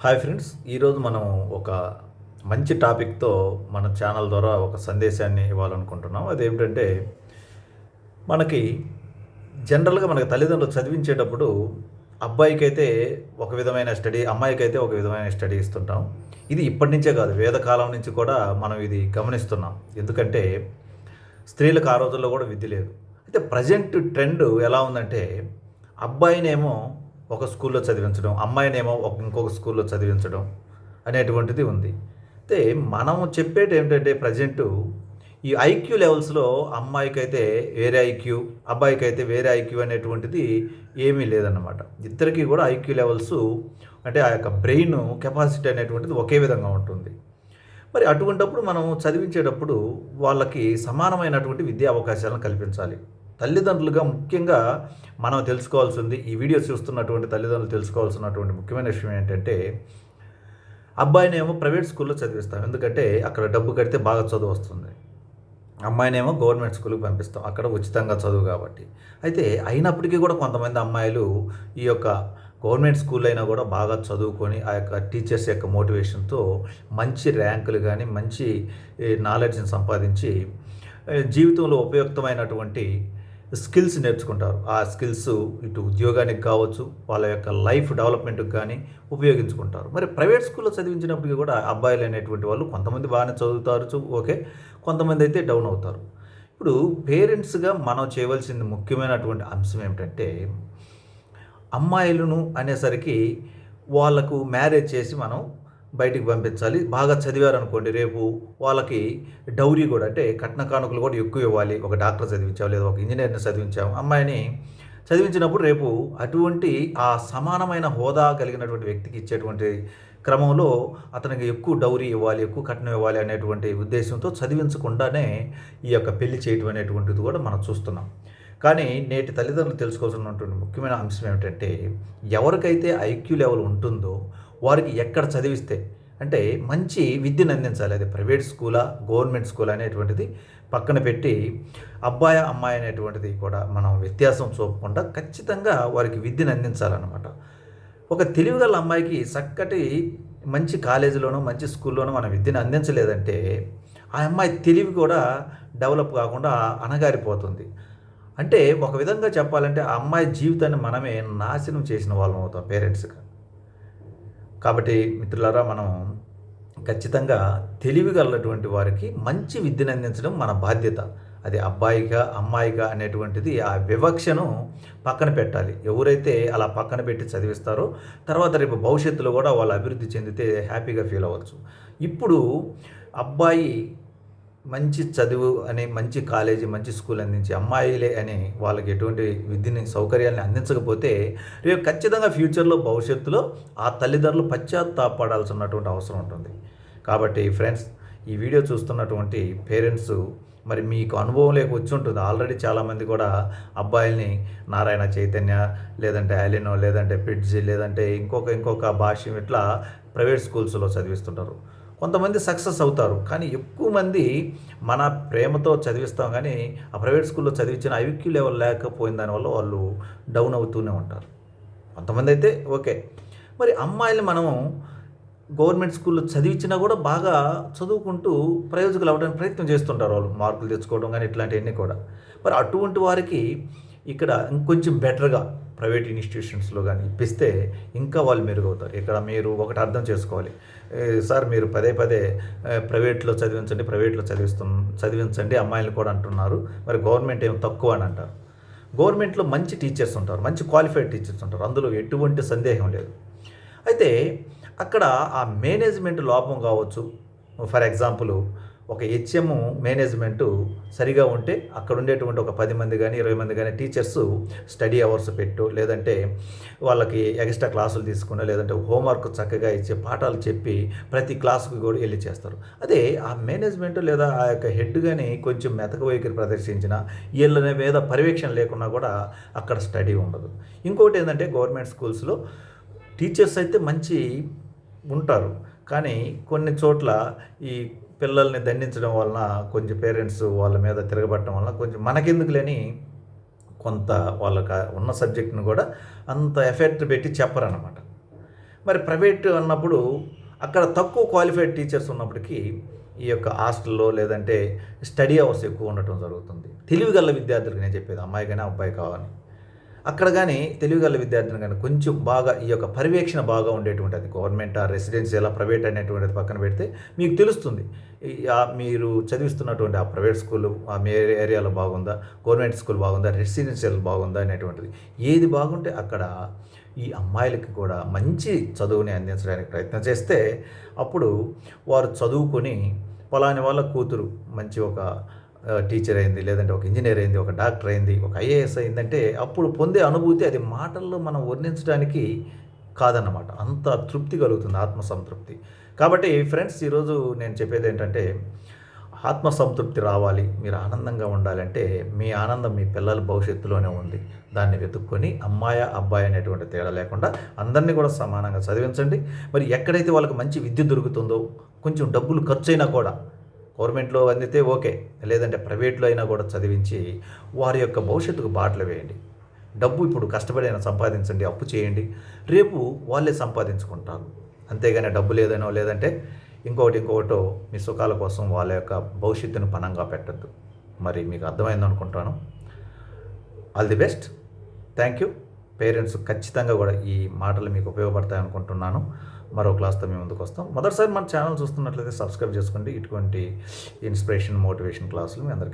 Hi friends, ఈరోజు మనం ఒక మంచి టాపిక్తో మన ఛానల్ ద్వారా ఒక సందేశాన్ని ఇవ్వాలనుకుంటున్నాం. అదేమిటంటే మనకి జనరల్గా మనకి తల్లిదండ్రులు చదివించేటప్పుడు అబ్బాయికైతే ఒక విధమైన స్టడీ, అమ్మాయికైతే ఒక విధమైన స్టడీ ఇస్తుంటాం. ఇది ఇప్పటి నుంచే కాదు, వేదకాలం నుంచి కూడా మనం ఇది గమనిస్తున్నాం. ఎందుకంటే స్త్రీలకు ఆ రోజుల్లో కూడా విద్య లేదు. అయితే ప్రజెంట్ ట్రెండ్ ఎలా ఉందంటే అబ్బాయినేమో ఒక స్కూల్లో చదివించడం, అమ్మాయినేమో ఇంకొక స్కూల్లో చదివించడం అనేటువంటిది ఉంది. అయితే మనం చెప్పేది ఏమిటంటే ప్రజెంటు ఈ ఐక్యూ లెవెల్స్‌లో అమ్మాయికైతే వేరే ఐక్యూ, అబ్బాయికైతే వేరే ఐక్యూ అనేటువంటిది ఏమీ లేదన్నమాట. ఇద్దరికీ కూడా ఐక్యూ లెవెల్సు అంటే ఆ యొక్క బ్రెయిన్ కెపాసిటీ అనేటువంటిది ఒకే విధంగా ఉంటుంది. మరి అటువంటప్పుడు మనం చదివించేటప్పుడు వాళ్ళకి సమానమైనటువంటి విద్యా అవకాశాలను కల్పించాలి. తల్లిదండ్రులుగా ముఖ్యంగా మనం తెలుసుకోవాల్సింది, ఈ వీడియో చూస్తున్నటువంటి తల్లిదండ్రులు తెలుసుకోవాల్సినటువంటి ముఖ్యమైన విషయం ఏంటంటే, అబ్బాయినేమో ప్రైవేట్ స్కూల్‌లో చదివిస్తాం. ఎందుకంటే అక్కడ డబ్బు కడితే బాగా చదువు వస్తుంది. అమ్మాయినేమో గవర్నమెంట్ స్కూల్‌కి పంపిస్తాం. అక్కడ ఉచితంగా చదువు కాబట్టి. అయితే అయినప్పటికీ కూడా కొంతమంది అమ్మాయిలు ఈ యొక్క గవర్నమెంట్ స్కూల్ అయినా కూడా బాగా చదువుకొని ఆ యొక్క టీచర్స్ యొక్క మోటివేషన్‌తో మంచి ర్యాంకులు గానీ, మంచి నాలెడ్జ్‌ని సంపాదించి జీవితంలో ఉపయుక్తమైనటువంటి స్కిల్స్ నేర్చుకుంటారు. ఆ స్కిల్స్ ఇటు ఉద్యోగానికి కావచ్చు, వాళ్ళ యొక్క లైఫ్ డెవలప్‌మెంట్‌కి కానీ ఉపయోగించుకుంటారు. మరి ప్రైవేట్ స్కూల్‌లో చదివించినప్పటికి కూడా అబ్బాయిలు అనేటువంటి వాళ్ళు కొంతమంది బాగానే చదువుతారు, ఓకే. కొంతమంది అయితే డౌన్ అవుతారు. ఇప్పుడు పేరెంట్స్‌గా మనం చేయవలసింది ముఖ్యమైనటువంటి అంశం ఏమిటంటే, అమ్మాయిలను అనేసరికి వాళ్ళకు మ్యారేజ్ చేసి మనం బయటికి పంపించాలి. బాగా చదివారనుకోండి, రేపు వాళ్ళకి డౌరీ కూడా అంటే కట్న కానుకలు కూడా ఎక్కువ ఇవ్వాలి. ఒక డాక్టర్ చదివించాం, లేదా ఒక ఇంజినీర్‌ని చదివించాం. అమ్మాయిని చదివించినప్పుడు రేపు అటువంటి ఆ సమానమైన హోదా కలిగినటువంటి వ్యక్తికి ఇచ్చేటువంటి క్రమంలో అతనికి ఎక్కువ డౌరీ ఇవ్వాలి, ఎక్కువ కట్నం ఇవ్వాలి అనేటువంటి ఉద్దేశంతో చదివించకుండానే ఈ యొక్క పెళ్లి చేయటం అనేటువంటిది కూడా మనం చూస్తున్నాం. కానీ నేటి తల్లిదండ్రులు తెలుసుకోవాల్సినటువంటి ముఖ్యమైన అంశం ఏమిటంటే, ఎవరికైతే ఐక్యూ లెవెల్ ఉంటుందో వారికి ఎక్కడ చదివిస్తే అంటే మంచి విద్యను అందించాలి. అది ప్రైవేట్ స్కూలా, గవర్నమెంట్ స్కూలా అనేటువంటిది పక్కన పెట్టి అబ్బాయి, అమ్మాయి అనేటువంటిది కూడా మనం వ్యత్యాసం చూపకుండా ఖచ్చితంగా వారికి విద్యను అందించాలన్నమాట. ఒక తెలివిగల అమ్మాయికి చక్కటి మంచి కాలేజీలోనో, మంచి స్కూల్లోనో మనం విద్యను అందించలేదంటే ఆ అమ్మాయి తెలివి కూడా డెవలప్ కాకుండా అణగారిపోతుంది. అంటే ఒక విధంగా చెప్పాలంటే ఆ అమ్మాయి జీవితాన్ని మనమే నాశనం చేసిన వాళ్ళం అవుతాం పేరెంట్స్‌గా. కాబట్టి మిత్రులారా, మనం ఖచ్చితంగా తెలివిగలటువంటి వారికి మంచి విద్యను అందించడం మన బాధ్యత. అది అబ్బాయిగా, అమ్మాయిగా అనేటువంటిది ఆ వివక్షను పక్కన పెట్టాలి. ఎవరైతే అలా పక్కన పెట్టి చదివిస్తారో తర్వాత రేపు భవిష్యత్తులో కూడా వాళ్ళు అభివృద్ధి చెందితే హ్యాపీగా ఫీల్ అవ్వచ్చు. ఇప్పుడు అబ్బాయి మంచి చదువు అని మంచి కాలేజీ, మంచి స్కూల్ అందించి అమ్మాయిలే అని వాళ్ళకి ఎటువంటి విద్యని, సౌకర్యాన్ని అందించకపోతే రేపు ఖచ్చితంగా ఫ్యూచర్‌లో భవిష్యత్తులో ఆ తల్లిదండ్రులు పశ్చాత్తాపపడాల్సినటువంటి అవసరం ఉంటుంది. కాబట్టి ఫ్రెండ్స్, ఈ వీడియో చూస్తున్నటువంటి పేరెంట్స్, మరి మీకు అనుభవం లేక వచ్చుంటుంది. ఆల్రెడీ చాలామంది కూడా అబ్బాయిల్ని నారాయణ చైతన్య, లేదంటే అలినో, లేదంటే పిట్జీ, లేదంటే ఇంకొక భాష్యం ఇట్లా ప్రైవేట్ స్కూల్స్‌లో చదివిస్తుంటారు. కొంతమంది సక్సెస్ అవుతారు. కానీ ఎక్కువ మంది మన ప్రేమతో చదివిస్తాం కానీ ఆ ప్రైవేట్ స్కూల్‌లో చదివించిన ఐక్యూ లెవెల్ లేకపోయిన దానివల్ల వాళ్ళు డౌన్ అవుతూనే ఉంటారు. కొంతమంది అయితే ఓకే. మరి అమ్మాయిల్ని మనము గవర్నమెంట్ స్కూల్‌లో చదివించినా కూడా బాగా చదువుకుంటూ ప్రయోజకులు అవ్వడానికి ప్రయత్నం చేస్తుంటారు వాళ్ళు. మార్కులు తెచ్చుకోవడం కానీ ఇట్లాంటివన్నీ కూడా. మరి అటువంటి వారికి ఇక్కడ ఇంకొంచెం బెటర్‌గా ప్రైవేట్ ఇన్‌స్టిట్యూషన్స్‌లో గాని ఇప్పిస్తే ఇంకా వాళ్ళు మెరుగవుతారు. ఇక్కడ మీరు ఒకటి అర్థం చేసుకోవాలి. సార్ మీరు పదే పదే ప్రైవేట్‌లో చదివించండి అమ్మాయిల్ని కూడా అంటున్నారు. మరి గవర్నమెంట్ ఏమి తక్కువ అని అంటారు. గవర్నమెంట్‌లో మంచి టీచర్స్ ఉంటారు. మంచి క్వాలిఫైడ్ టీచర్స్ ఉంటారు. అందులో ఎటువంటి సందేహం లేదు. అయితే అక్కడ ఆ మేనేజ్‌మెంట్ లోపం కావచ్చు. ఫర్ ఎగ్జాంపుల్ ఒక హెచ్ఎం మేనేజ్‌మెంటు సరిగా ఉంటే అక్కడ ఉండేటువంటి ఒక 10 మంది గానీ, 20 మంది గానీ టీచర్సు స్టడీ అవర్స్ పెట్టో, లేదంటే వాళ్ళకి ఎక్స్‌ట్రా క్లాసులు తీసుకునో, లేదంటే హోంవర్క్ చక్కగా ఇచ్చి పాఠాలు చెప్పి ప్రతి క్లాస్‌కి కూడా ఎళ్లి చేస్తారు. అదే ఆ మేనేజ్‌మెంట్ లేదా ఆ యొక్క హెడ్ గాని కొంచెం మెతక వైఖరి ప్రదర్శించినా, ఈళ్ళ మీద పర్యవేక్షణ లేకున్నా కూడా అక్కడ స్టడీ ఉండదు. ఇంకోటేందంటే గవర్నమెంట్ స్కూల్స్‌లో టీచర్స్ అయితే మంచి ఉంటారు. కానీ కొన్ని చోట్ల ఈ పిల్లల్ని దండించడం వలన కొంచెం పేరెంట్స్ వాళ్ళ మీద తిరగబడటం వలన కొంచెం మనకెందుకులని కొంత వాళ్ళకి ఉన్న సబ్జెక్ట్‌ని కూడా అంత ఎఫెక్ట్ పెట్టి చెప్పరనమాట. మరి ప్రైవేట్ అన్నప్పుడు అక్కడ తక్కువ క్వాలిఫైడ్ టీచర్స్ ఉన్నప్పటికీ ఈ యొక్క హాస్టల్లో లేదంటే స్టడీ అవర్స్ ఎక్కువ ఉండటం జరుగుతుంది. తెలివిగల విద్యార్థులకు నేను చెప్పేది, అమ్మాయి కానీ అబ్బాయి కావాలి. అక్కడ కానీ తెలివిగల విద్యార్థిని కానీ కొంచెం బాగా ఈ యొక్క పర్యవేక్షణ బాగా ఉండేటువంటిది, గవర్నమెంటా రెసిడెన్షియలా ప్రైవేట్ అనేటువంటిది పక్కన పెడితే మీకు తెలుస్తుంది. మీరు చదివిస్తున్నటువంటి ఆ ప్రైవేట్ స్కూలు మీ ఏరియాలో బాగుందా, గవర్నమెంట్ స్కూల్ బాగుందా, రెసిడెన్షియల్ బాగుందా అనేటువంటిది. ఏది బాగుంటే అక్కడ ఈ అమ్మాయిలకి కూడా మంచి చదువుని అందించడానికి ప్రయత్నం చేస్తే అప్పుడు వారు చదువుకొని పలాని వాళ్ళ కూతురు మంచి ఒక టీచర్ అయింది, లేదంటే ఒక ఇంజనీర్ అయింది, ఒక డాక్టర్ అయింది, ఒక ఐఏఎస్ అయిందంటే అప్పుడు పొందే అనుభూతి అది మాటల్లో మనం వర్ణించడానికి కాదన్నమాట. అంత తృప్తి కలుగుతుంది, ఆత్మసంతృప్తి. కాబట్టి ఫ్రెండ్స్, ఈరోజు నేను చెప్పేది ఏంటంటే ఆత్మసంతృప్తి రావాలి, మీరు ఆనందంగా ఉండాలంటే మీ ఆనందం మీ పిల్లల భవిష్యత్తులోనే ఉంది. దాన్ని వెతుక్కొని అమ్మాయి అబ్బాయి అనేటువంటి తేడా లేకుండా అందరినీ కూడా సమానంగా చదివించండి. మరి ఎక్కడైతే వాళ్ళకి మంచి విద్య దొరుకుతుందో, కొంచెం డబ్బులు ఖర్చు అయినా కూడా గవర్నమెంట్లో అందితే ఓకే, లేదంటే ప్రైవేట్లో అయినా కూడా చదివించి వారి యొక్క భవిష్యత్తుకు బాటలు వేయండి. డబ్బు ఇప్పుడు కష్టపడైనా సంపాదించండి, అప్పు చేయండి, రేపు వాళ్ళే సంపాదించుకుంటారు. అంతేగాని డబ్బు లేదనో లేదంటే ఇంకొకటో మీ సుఖాల కోసం వాళ్ళ యొక్క భవిష్యత్తును పణంగా పెట్టద్దు. మరి మీకు అర్థమైంది అనుకుంటాను. All the best. Thank you. Parents ఖచ్చితంగా కూడా ఈ మాటలు మీకు ఉపయోగపడతాయి అనుకుంటున్నాను. మరో క్లాస్తో మేము ముందుకు వస్తాం. మొదటిసారి మన ఛానల్ చూస్తున్నట్లయితే సబ్స్క్రైబ్ చేసుకోండి. ఇటువంటి ఇన్స్పిరేషన్, మోటివేషన్ క్లాసులు మీ అందరికీ